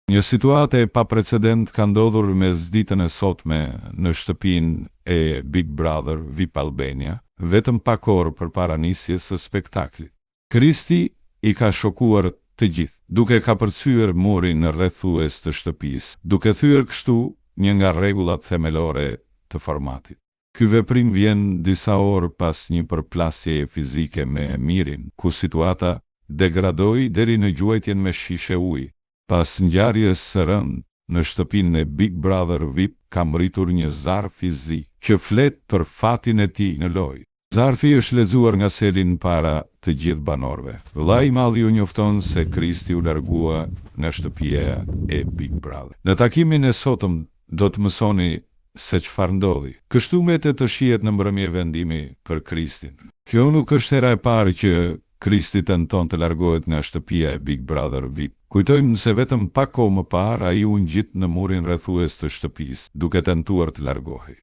Një situatë e paprecedent ka ndodhur mes ditën e sotme në shtëpinë e Big Brother VIP Albania, vetëm pak orë përpara nisjes së spektaklit. Kristi i ka shokuar të gjithë, duke kapërcyer murin në rrethues të shtëpisë, duke thyer kështu një nga rregullat themelore të formatit. Ky veprim vjen disa orë pas një përplasjeje fizike me Mirin, ku situata degradoi deri në gjuajtjen me shishe ujë. Pas ngjarjes së rëndë në shtëpinë e Big Brother VIP ka mbritur një zarf fizik që flet për fatin e tij në lojë. Zarfi është lexuar nga Selin para të gjithë banorëve. Vëllai i madh ju njofton se Kristi u largua nga shtëpia e Big Brother. Në takimin e sotëm do të mësoni se çfarë ndodhi. Kështu mbetet të shihet në mbrëmje vendimi për Kristin. Kjo nuk është hera e parë që Kristi tenton të largohet nga shtëpia e Big Brother VIP. Kujtojmë se vetëm pak kohë më parë ai u ngjit në murin rrethues të shtëpisë, duke tentuar të largohej.